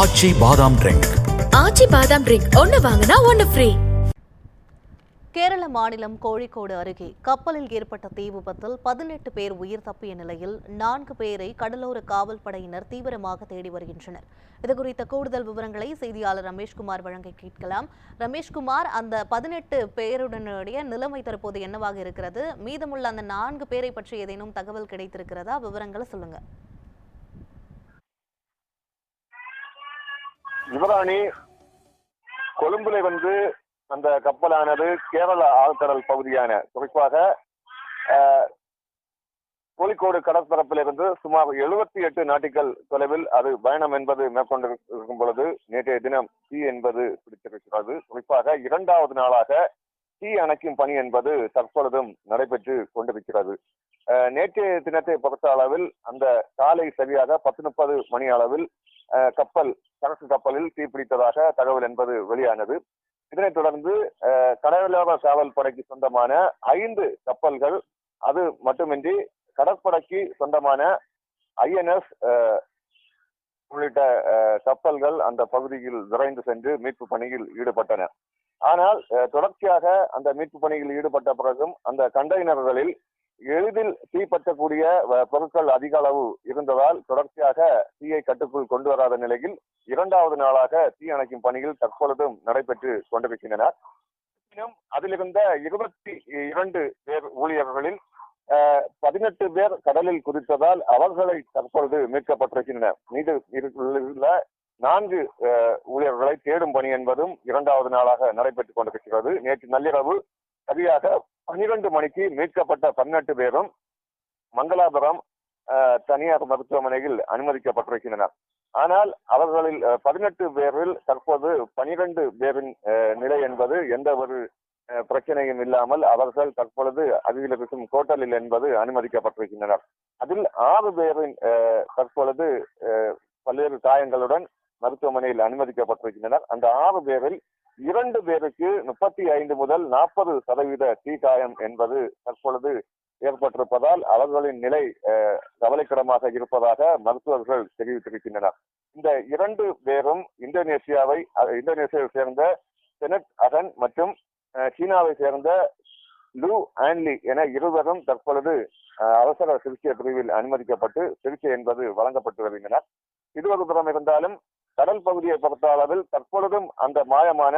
ஆச்சி பாதாம் ட்ரிங்க். ஆச்சி பாதாம் ட்ரிங்க் ஒன்னு வாங்கினா ஒன்னு ஃப்ரீ. கேரள மாநிலம் கோழிக்கோடு அருகே கப்பலில் ஏற்பட்ட தீ விபத்தில் 18 பேர் உயிர் தப்பிய நிலையில் 4 பேரை கடலோர காவல் படையினர் தீவிரமாக தேடி வருகின்றனர். இதுகுறித்த கூடுதல் விவரங்களை செய்தியாளர் ரமேஷ்குமார் வழங்க கேட்கலாம். ரமேஷ்குமார், அந்த 18 பேருடனுடைய நிலைமை தற்போது என்னவாக இருக்கிறது? மீதமுள்ள அந்த 4 பேரை பற்றி ஏதேனும் தகவல் கிடைத்திருக்கிறதா? விவரங்களை சொல்லுங்க. யுவராணி, கொழும்புல அந்த கப்பலானது கேரள ஆழ்கடல் பகுதியான குறிப்பாக கோழிக்கோடு கடற்பரப்பிலிருந்து சுமார் 78 நாட்டிகள் தொலைவில் அது பயணம் என்பது மேற்கொண்டிருக்கும் பொழுது நேற்றைய தினம் தீ என்பது பிடித்திருக்கிறது. குறிப்பாக 2வது நாளாக தீ அணைக்கும் பணி என்பது தற்பொழுதும் நடைபெற்று கொண்டிருக்கிறது. நேற்றைய தினத்தை பொறுத்த அளவில் அந்த காலை சரியாக 10:30 மணி அளவில் சரக்கு கப்பலில் தீப்பிடித்ததாக தகவல் என்பது வெளியானது. இதனைத் தொடர்ந்து கடலோர காவல் படைக்கு சொந்தமான 5 கப்பல்கள், அது மட்டுமின்றி கடற்படைக்கு சொந்தமான INS உள்ளிட்ட கப்பல்கள் அந்த பகுதியில் விரைந்து சென்று மீட்பு பணியில் ஈடுபட்டன. ஆனால் தொடர்ச்சியாக அந்த மீட்பு பணியில் ஈடுபட்ட பிறகும் அந்த கண்டெய்னர்களில் எளிதில் தீ பற்றக்கூடிய பொருட்கள் அதிக அளவு இருந்ததால் தொடர்ச்சியாக தீயை கட்டுக்குள் கொண்டு வராத நிலையில் 2வது நாளாக தீ அணைக்கும் பணியில் தற்பொழுதும் நடைபெற்று கொண்டிருக்கின்றன. அதிலிருந்த 22 பேர் ஊழியர்களில் 18 பேர் கடலில் குதித்ததால் அவர்களை தற்பொழுது மீட்கப்பட்டிருக்கின்றன. மீது உள்ள 4 ஊழியர்களை தேடும் பணி என்பதும் 2வது நாளாக நடைபெற்றுக் கொண்டிருக்கிறது. நேற்று நள்ளிரவு சரியாக 12 மணிக்கு மீட்கப்பட்ட 18 பேரும் மங்களாபுரம் தனியார் மருத்துவமனையில் அனுமதிக்கப்பட்டிருக்கின்றனர். ஆனால் அவர்களில் 18 பேரில் தற்போது 12 பேரின் நிலை என்பது எந்த ஒரு பிரச்சனையும் இல்லாமல் அவர்கள் தற்பொழுது அருகில் இருக்கும் ஹோட்டலில் என்பது அனுமதிக்கப்பட்டிருக்கின்றனர். அதில் 6 பேரின் தற்பொழுது பல்வேறு காயங்களுடன் மருத்துவமனையில் அனுமதிக்கப்பட்டிருக்கின்றனர். அந்த 6 பேரில் 2 பேருக்கு 35 முதல் 40% தீக்காயம் என்பது தற்பொழுது ஏற்பட்டிருப்பதால் அவர்களின் நிலை கவலைக்கிடமாக இருப்பதாக மருத்துவர்கள் தெரிவித்திருக்கின்றனர். இந்த 2 பேரும் இந்தோனேசியாவை சேர்ந்த செனட் அகன் மற்றும் சீனாவை சேர்ந்த லூ ஆன்லி என இருவரும் தற்பொழுது அவசர சிகிச்சை பிரிவில் அனுமதிக்கப்பட்டு சிகிச்சை என்பது வழங்கப்பட்டு வருகின்றனர். இது ஒரு புறம் இருந்தாலும் கடல் பகுதியை பொறுத்த அளவில் தற்பொழுதும் அந்த மாயமான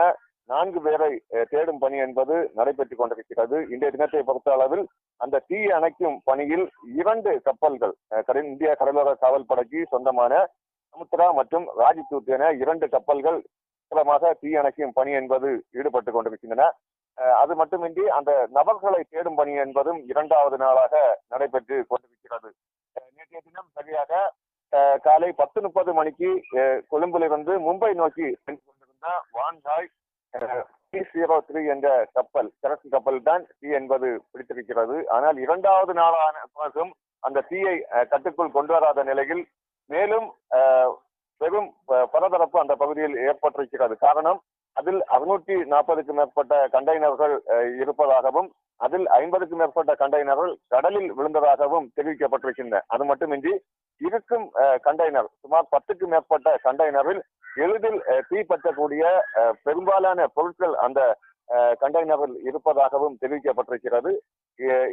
4 பேரை தேடும் பணி என்பது நடைபெற்றுக் கொண்டிருக்கிறது. இன்றைய தினத்தை பொறுத்த அளவில் அந்த தீ அணைக்கும் பணியில் 2 கப்பல்கள், இந்திய கடலோர காவல் படைக்கு சொந்தமான சமுத்திரா மற்றும் ராஜ்தூத் என 2 கப்பல்கள் தீ அணைக்கும் பணி என்பது ஈடுபட்டுக் கொண்டிருக்கின்றன. அது மட்டுமின்றி அந்த நபர்களை தேடும் பணி என்பதும் 2வது நாளாக நடைபெற்று கொண்டிருக்கிறது. நேற்றைய தினம் சரியாக காலை 10:30 மணிக்கு கொழும்பிலிருந்து மும்பை நோக்கி சென்று கொண்டிருந்த வான்ஹாய் T03 என்ற கப்பல், சரக்கு கப்பல் தான் தீ என்பது பிடித்திருக்கிறது. ஆனால் 2வது நாளான பிறகும் அந்த தீயை கட்டுக்குள் கொண்டு வராத நிலையில் மேலும் பெரும் பரபரப்பு அந்த பகுதியில் ஏற்பட்டிருக்கிறது. காரணம், அதில் 640க்கும் மேற்பட்ட கண்டெய்னர்கள் இருப்பதாகவும் அதில் 50க்கும் மேற்பட்ட கண்டெய்னர்கள் கடலில் விழுந்ததாகவும் தெரிவிக்கப்பட்டிருக்கின்றன. அது மட்டுமின்றி இருக்கும் கண்டெய்னர் சுமார் 10க்கும் மேற்பட்ட கண்டெய்னரில் எளிதில் தீ பற்றக்கூடிய பெரும்பாலான பொருட்கள் அந்த கண்டெய்னரில் இருப்பதாகவும் தெரிவிக்கப்பட்டிருக்கிறது.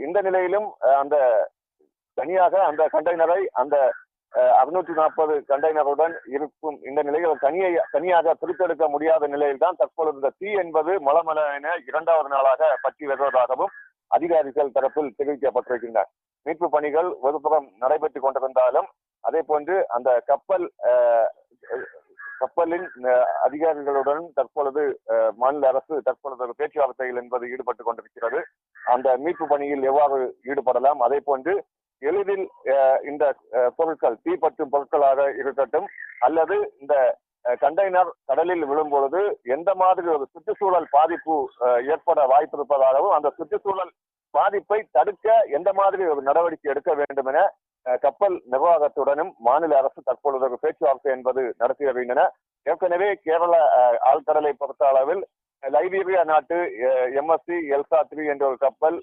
இந்த நிலையிலும் அந்த தனியாக அந்த கண்டெய்னரை அந்த 640 கண்டெய்னருடன் இருக்கும் இந்த நிலையில் தனியாக பிரித்தெடுக்க முடியாத நிலையில் தான் தற்பொழுது இந்த தீ என்பது மலமல என 2வது நாளாக பற்றி வருவதாகவும் அதிகாரிகள் தரப்பில் தெரிவிக்கப்பட்டிருக்கின்றன. மீட்பு பணிகள் ஒருபுறம் நடைபெற்றுக் கொண்டிருந்தாலும் அதே போன்று அந்த கப்பலின் அதிகாரிகளுடன் தற்பொழுது மாநில அரசு தற்பொழுது ஒரு பேச்சுவார்த்தைகள் என்பது ஈடுபட்டுக் கொண்டிருக்கிறது. அந்த மீட்பு பணியில் எவ்வாறு ஈடுபடலாம், அதே போன்று எளிதில் இந்த பொருட்கள் தீப்பற்றும் பொருட்களாக இருக்கட்டும் அல்லது இந்த கண்டெய்னர் கடலில் விழும் பொழுது எந்த மாதிரி ஒரு சுற்றுச்சூழல் பாதிப்பு ஏற்பட வாய்ப்பு இருப்பதாகவும் அந்த சுற்றுச்சூழல் பாதிப்பை தடுக்க எந்த மாதிரி ஒரு நடவடிக்கை எடுக்க வேண்டும் என கப்பல் நிர்வாகத்துடனும் மாநில அரசு தற்பொழுது ஒரு பேச்சுவார்த்தை என்பது நடத்தி வருகின்றன. ஏற்கனவே கேரள ஆழ்கடலை பொறுத்த அளவில் லைபீரியா நாட்டு MSC எல்சா 3 என்ற ஒரு கப்பல்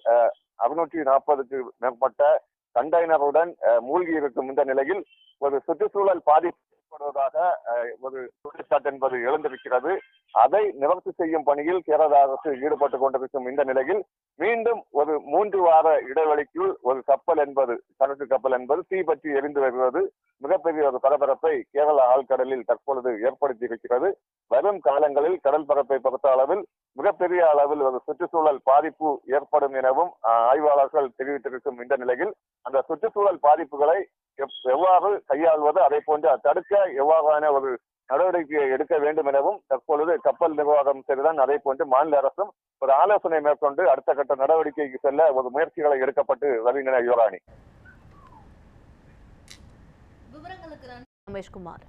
640க்கு மேற்பட்ட கண்டெய்னருடன் மூழ்கி இருக்கும் இந்த நிலையில் ஒரு சுற்றுச்சூழல் பாதிப்பு ஏற்படுவதாக ஒரு குற்றச்சாட்டு என்பது எழுந்திருக்கிறது. அதை நிவர்த்தி செய்யும் பணியில் கேரள அரசு ஈடுபட்டுக் கொண்டிருக்கும் இந்த நிலையில் மீண்டும் ஒரு 3 வார இடைவெளிக்குள் ஒரு கப்பல் என்பது சரக்கு கப்பல் என்பது தீப்பற்றி எரிந்து வருவது மிகப்பெரிய ஒரு பரபரப்பை கேரள ஆழ்கடலில் தற்பொழுது ஏற்படுத்தி இருக்கிறது. வரும் காலங்களில் கடல் பரப்பை பொறுத்த அளவில் மிகப்பெரிய அளவில் ஒரு சுற்றுச்சூழல் பாதிப்பு ஏற்படும் எனவும் ஆய்வாளர்கள் தெரிவித்திருக்கும் இந்த நிலையில் அந்த சுற்றுச்சூழல் பாதிப்புகளை எவ்வாறு கையாள்வது, அதை போன்று தடுக்க எவ்வாறான ஒரு நடவடிக்கையை எடுக்க வேண்டும் எனவும் தற்பொழுது கப்பல் நிர்வாகம் சரிதான் அதை போன்று மாநில அரசும் ஒரு ஆலோசனை மேற்கொண்டு அடுத்த கட்ட நடவடிக்கைக்கு செல்ல ஒரு முயற்சிகளை எடுக்கப்பட்டு வருகின்றன. யுவராணி. ரமேஷ்குமார்.